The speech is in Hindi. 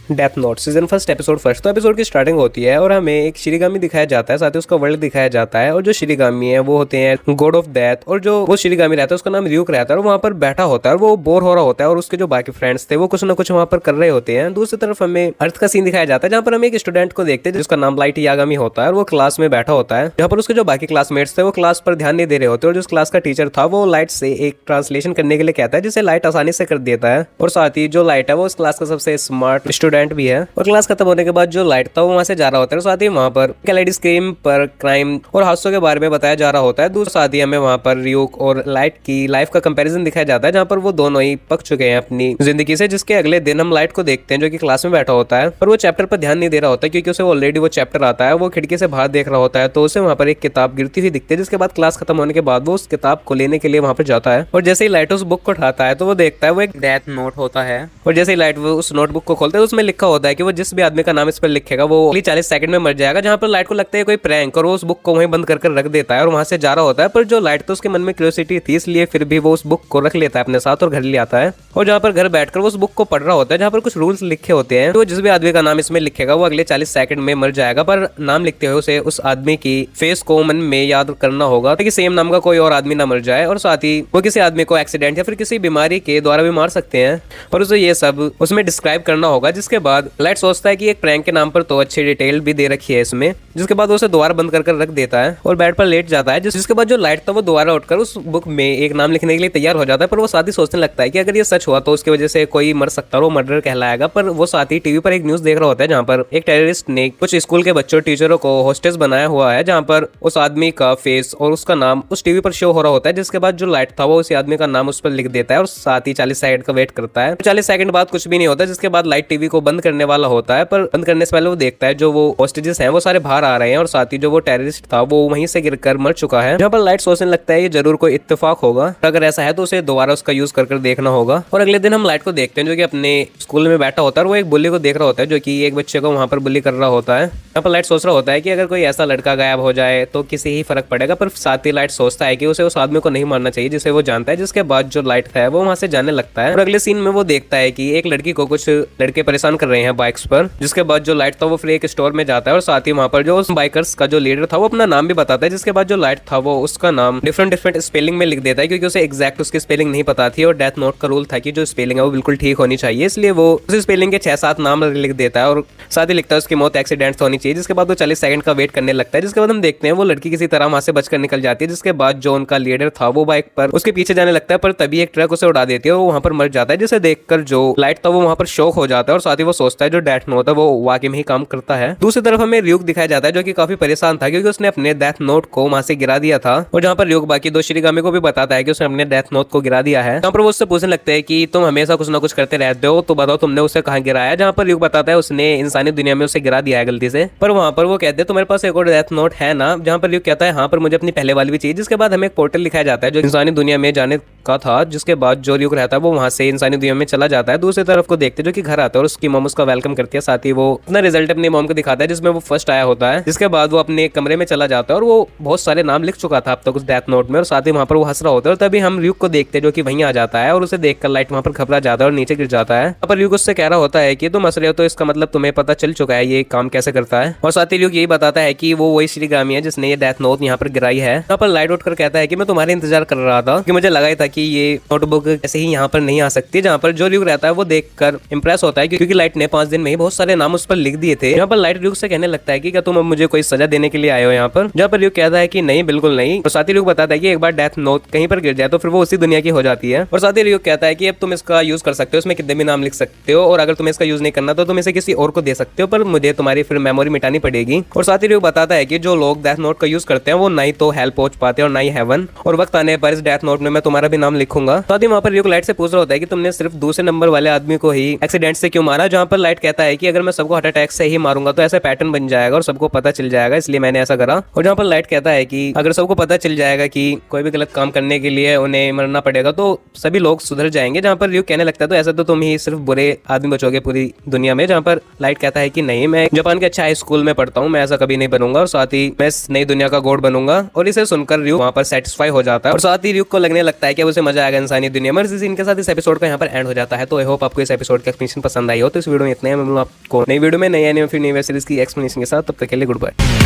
Death note season first episode first. तो एपिसोड की स्टार्टिंग होती है और हमें एक शिरीगामी दिखाया जाता है, साथ ही उसका वर्ल्ड दिखाया जाता है। और जो शिरीगामी है वो होते हैं गॉड ऑफ डेथ। और जो वो शिरीगामी रहता है उसका नाम रियूक रहता है और वहाँ पर बैठा होता है और वो बोर हो रहा होता है और उसके जो बाकी फ्रेंड्स थे वो कुछ ना कुछ वहाँ पर कर रहे होते हैं। दूसरी तरफ हमें अर्थ का सीन दिखाया जाता है जहाँ पर हम एक स्टूडेंट को देखते हैं जिसका नाम लाइट यागामी होता है और वो क्लास में बैठा होता है, जहाँ पर उसके जो बाकी क्लासमेट्स थे वो क्लास पर ध्यान नहीं दे रहे होते। और जो क्लास का टीचर था वो लाइट से एक ट्रांसलेशन करने के लिए कहता है जिसे लाइट आसानी से कर देता है। और साथ ही जो लाइट है वो उस क्लास का सबसे स्मार्ट स्टूडेंट भी है। और क्लास खत्म होने के बाद जो लाइट था वो वहां से जा रहा होता है। साथ ही वहां पर कैलेडी स्क्रीम पर क्राइम और हादसों के बारे में बताया जा रहा होता है। दूसरे साथ ही हमें वहां पर रियूक और लाइट की लाइफ का कंपैरिजन दिखाया जाता है जहां पर वो दोनों ही पक चुके हैं अपनी जिंदगी से। जिसके अगले दिन हम लाइट को देखते हैं जो कि क्लास में बैठा होता है और वो चैप्टर पर ध्यान नहीं दे रहा होता क्योंकि उसे ऑलरेडी वो चैप्टर आता है। वो खिड़की से बाहर देख रहा होता है तो उसे वहां पर एक किताब गिरती हुई दिखती है। जिसके बाद क्लास खत्म होने के बाद वो उस किताब को लेने के लिए वहां पर जाता है और जैसे ही लाइट उस बुक को उठाता है तो वो देखता है वो एक डेथ नोट होता है। और जैसे ही लाइट वो उस नोटबुक को खोलता है उसमें लिखा होता है कि वो जिस भी आदमी का नाम इस पर लिखेगा वो 40 सेकंड में मर जाएगा। जहां पर लाइट को लगता है कोई प्रैंक और वो उस बुक को वहीं बंद कर रख देता है और वहां से जा रहा होता है। पर जो लाइट तो उसके मन में क्यूरियोसिटी थी इसलिए फिर भी वो उस बुक को रख लेता है अपने साथ और घर ले आता है। और जहां पर घर बैठकर वो उस बुक को पढ़ रहा होता है जहां पर कुछ रूल्स लिखे होते हैं तो जिस भी आदमी का नाम इसमें लिखेगा वो अगले 40 सेकंड में मर जाएगा। पर नाम लिखते हुए उसे उस आदमी की फेस को मन में याद करना होगा ताकि सेम नाम का कोई और आदमी ना मर जाए। और साथ ही वो किसी आदमी को एक्सीडेंट या फिर किसी बीमारी के द्वारा भी मार सकते हैं और उसे ये सब उसमें डिस्क्राइब करना होगा। जिसके बाद लाइट सोचता है कि एक प्रैंक के नाम पर तो अच्छी डिटेल भी दे रखी है इसमें। जिसके बाद वो उसे दोबारा बंद कर रख देता है और बेड पर लेट जाता है। जिसके बाद जो लाइट था वो दोबारा उठकर उस बुक में एक नाम लिखने के लिए तैयार हो जाता है। पर वो साथ ही सोचने लगता है कि अगर ये सच हुआ तो उसकी वजह से कोई मर सकता है और वो मर्डर कहलाएगा। पर वो साथ ही टीवी पर एक न्यूज देख रहा होता है जहाँ पर एक टेररिस्ट ने कुछ स्कूल के बच्चों टीचरों को होस्टेस बनाया हुआ है जहाँ पर उस आदमी का फेस और उसका नाम उस टीवी पर शो हो रहा होता है। जिसके बाद जो लाइट था वो उस आदमी का नाम उस पर लिख देता है और साथ ही 40 सेकंड का वेट करता है। 40 सेकंड बाद कुछ भी नहीं होता। जिसके बाद लाइट टीवी को बंद करने वाला होता है पर बंद करने से पहले वो देखता है जो वो होस्टेजेस हैं वो सारे बाहर आ रहे हैं और साथ ही जो वो टेररिस्ट था वो वहीं से गिरकर मर चुका है। जहाँ पर लाइट सोचने लगता है ये जरूर कोई इत्तेफाक होगा, अगर ऐसा है तो उसे दोबारा उसका यूज कर देखना होगा। और अगले दिन हम लाइट को देखते हैं जो कि अपने स्कूल में बैठा होता है और वो एक बुली को देख रहा होता है जो कि एक बच्चे को वहां पर बुली कर रहा होता है। यहाँ पर लाइट सोच रहा होता है कि अगर कोई ऐसा लड़का गायब हो जाए तो किसी ही फर्क पड़ेगा। पर साथ ही लाइट सोचता है कि उसे उस आदमी को नहीं मारना चाहिए जिसे वो जानता है। जिसके बाद जो लाइट है वो वहां से जाने लगता है और अगले सीन में वो देखता है कि एक लड़की को कुछ लड़के परेशान कर रहे हैं बाइक्स पर। जिसके बाद जो लाइट था वो फिर एक स्टोर में जाता है और साथ ही वहां पर जो उस बाइकर्स का जो लीडर था वो अपना नाम भी बताता है। जिसके बाद जो लाइट था वो उसका नाम डिफरेंट स्पेलिंग में लिख देता है क्योंकि उसे एग्जैक्ट उसकी स्पेलिंग नहीं पता थी। और डेथ नोट का रूल था कि जो स्पेलिंग है वो बिल्कुल ठीक होनी चाहिए, इसलिए वो उस स्पेलिंग के 6-7 नाम लिख देता है और साथ ही लिखता है उसकी मौत एक्सीडेंट होनी चाहिए। जिसके बाद वो 40 सेकंड का वेट करने लगता है। जिसके बाद हम देखते हैं वो लड़की किसी तरह वहां से बचकर निकल जाती है। जिसके बाद जो उनका लीडर था वो बाइक पर उसके पीछे जाने लगता है पर तभी एक ट्रक उसे उड़ा देती है और वो वहां पर मर जाता है। जिसे देखकर जो लाइट था वो वहां पर शॉक हो जाता है और साथ ही वो सोचता है जो डेथ नोट है वो वाकई में ही काम करता है। दूसरी तरफ हमें रियूक दिखाया जाता है जो कि काफी परेशान था क्योंकि उसने अपने डेथ नोट को वहां से गिरा दिया था। और जहाँ पर रियूक बाकी दो शिरीगामी को भी बताता है कि उसने अपने डेथ नोट को गिरा दिया है। यहाँ पर वो उससे पूछने लगते हैं कि तुम हमेशा कुछ ना कुछ करते रहते हो तो बताओ तुमने उसे कहाँ गिराया। जहाँ पर रियूक बताता है उसने इंसानी दुनिया में उसे गिरा दिया है गलती से। पर वहां पर वो कहते हैं तुम्हारे पास एक और डेथ नोट है ना। जहाँ पर रियूक कहता है हाँ पर मुझे अपनी पहले वाली भी चाहिए। जिसके बाद हमें एक पोर्टल दिखाया जाता है जो इंसानी दुनिया में जाने का था। जिसके बाद जो रियूक रहता है वो वहां से इंसानी दुनिया में चला जाता है। दूसरी तरफ को देखते जो कि घर आता है और उसकी मॉम उसका वेलकम करती है। साथ ही वो अपना रिजल्ट अपनी मॉम को दिखाता है जिसमें वो फर्स्ट आया होता है। जिसके बाद वो अपने कमरे में चला जाता है और वो बहुत सारे नाम लिख चुका था अब तक उस डेथ नोट में और साथ ही वहां पर वो हंस रहा होता है। और तभी हम रियूक को देखते हैं जो कि वहीं आ जाता है और उसे देखकर लाइट वहां पर घबरा जाता है और नीचे गिर जाता है। पर रियूक उससे कह रहा होता है कि तुम हंस रहे हो तो इसका मतलब तुम्हें पता चल चुका है ये काम कैसे करता है। और साथ ही रियूक यही बताता है कि वो वही शिरीगामी है जिसने ये डेथ नोट यहाँ पर गिराई है। यहाँ पर लाइट उठकर कहता है कि मैं तुम्हारे इंतजार कर रहा था कि मुझे लगा ही था कि ये नोटबुक ऐसे ही यहाँ पर नहीं आ सकती। जहाँ पर जो रियूक रहता है वो देखकर इंप्रेस होता है क्योंकि लाइट ने 5 दिन में ही बहुत सारे नाम उस पर लिख दिए थे। यहाँ पर लाइट रियूक से कहने लगता है कि क्या तुम अब मुझे कोई सजा देने के लिए आए हो यहाँ पर। जहाँ पर रियूक कहता है कि नहीं बिल्कुल नहीं। और साथ ही रियूक बताता है कि एक बार डेथ नोट कहीं पर गिर जाए तो फिर वो उसी दुनिया की हो जाती है। और साथ ही रियूक कहता है कि अब तुम इसका यूज कर सकते हो, इसमें कितने भी नाम लिख सकते हो और अगर तुम्हें इसका यूज नहीं करना तो तुम इसे किसी और को दे सकते हो पर मुझे तुम्हारी फिर मेमोरी मिटानी पड़ेगी। और साथ ही रियूक बताता है कि जो लोग डेथ नोट का यूज करते हैं वो ना ही तो हेल पहुंच पाते और ना ही हेवन। और वक्त आने पर इस डेथ नोट में मैं तुम्हारा भी नाम लिखूंगा। साथ ही वहाँ पर रियूक लाइट से पूछ रहा होता है कि तुमने सिर्फ दूसरे नंबर वाले आदमी को ही एक्सीडेंट से क्यों मारा। जहाँ पर लाइट कहता है कि अगर मैं सबको हार्ट अटैक से ही मारूंगा तो ऐसा पैटर्न बन जाएगा और सबको पता चल जाएगा, इसलिए मैंने ऐसा करा। और जहाँ पर लाइट कहता है कि अगर सबको पता चल जाएगा कि कोई भी गलत काम करने के लिए उन्हें मरना पड़ेगा तो सभी लोग सुधर जाएंगे। जहाँ पर रियूक कहने लगता है तो ऐसा तो तुम ही सिर्फ बुरे आदमी बचोगे पूरी दुनिया में। जहाँ पर लाइट कहता है कि नहीं, मैं जापान के अच्छा हाई स्कूल में पढ़ता हूँ, मैं ऐसा कभी नहीं बनूंगा और साथ ही मैं इस नई दुनिया का गॉड बनूंगा। और इसे सुनकर रियूक वहाँ पर सेटिस्फाई हो जाता है और साथ ही रियूक को लगने लगता है कि उसे मजा आएगा इंसानी दुनिया में। इस सीन के साथ इस एपिसोड का यहाँ पर एंड हो जाता है। तो आई होप आपको इस एपिसोड की एक्सप्लेनेशन पसंद आई हो। तो इस वीडियो में इतना है। मैं मिलूंगा आपको नई वीडियो में नई एनिमे फिर नई वेब सीरीज की एक्सप्लेनेशन के साथ। तब तक के लिए गुड बाय।